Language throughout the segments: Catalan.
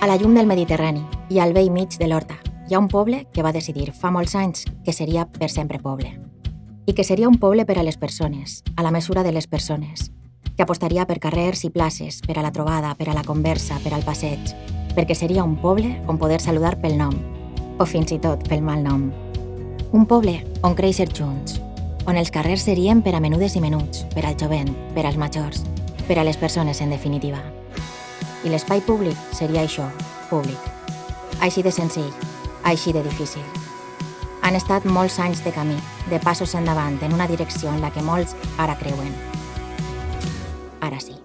A la llum del Mediterrani i al vell mig de l'Horta hi ha un poble que va decidir fa molts anys que seria per sempre poble. I que seria un poble per a les persones, a la mesura de les persones, que apostaria per carrers i places, per a la trobada, per a la conversa, per al passeig, perquè seria un poble on poder saludar pel nom, o fins i tot pel mal nom. Un poble on créixer junts, on els carrers serien per a menudes i menuts, per al jovent, per als majors, per a les persones en definitiva. I l'espai públic seria això, públic. Així de senzill, així de difícil. Han estat molts anys de camí, de passos endavant en una direcció en la que molts ara creuen. Ara sí.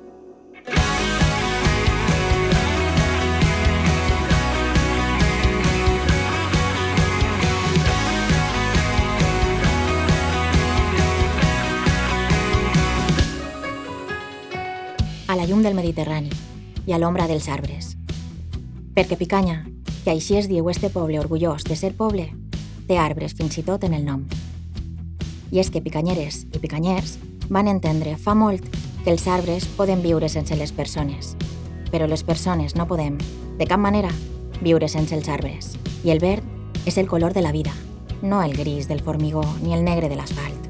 A la llum del Mediterrani i a l'ombra dels arbres. Perquè Picanya, que així es diu este poble orgullós de ser poble, té arbres fins i tot en el nom. I és que picanyeres i picanyers van entendre fa molt que els arbres poden viure sense les persones, però les persones no podem, de cap manera, viure sense els arbres. I el verd és el color de la vida, no el gris del formigó ni el negre de l'asfalt.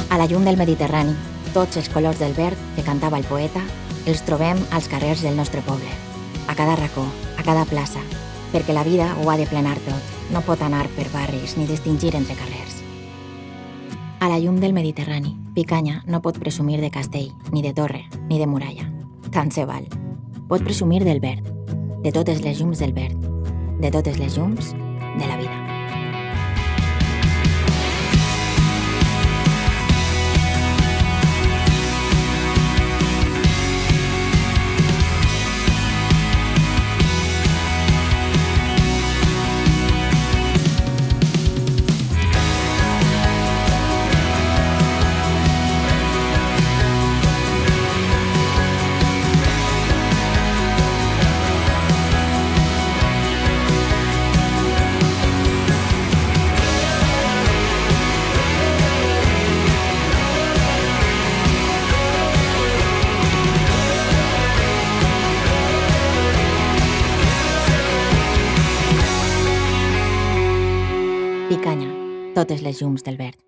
A la llum del Mediterrani, tots els colors del verd que cantava el poeta els trobem als carrers del nostre poble, a cada racó, a cada plaça, perquè la vida ho ha de plenar tot, no pot anar per barris ni distingir entre carrers. A la llum del Mediterrani, Picanya no pot presumir de castell, ni de torre, ni de muralla. Tant se val. Pot presumir del verd, de totes les llums del verd, de totes les llums de la vida. Picanya, totes les llums del verd.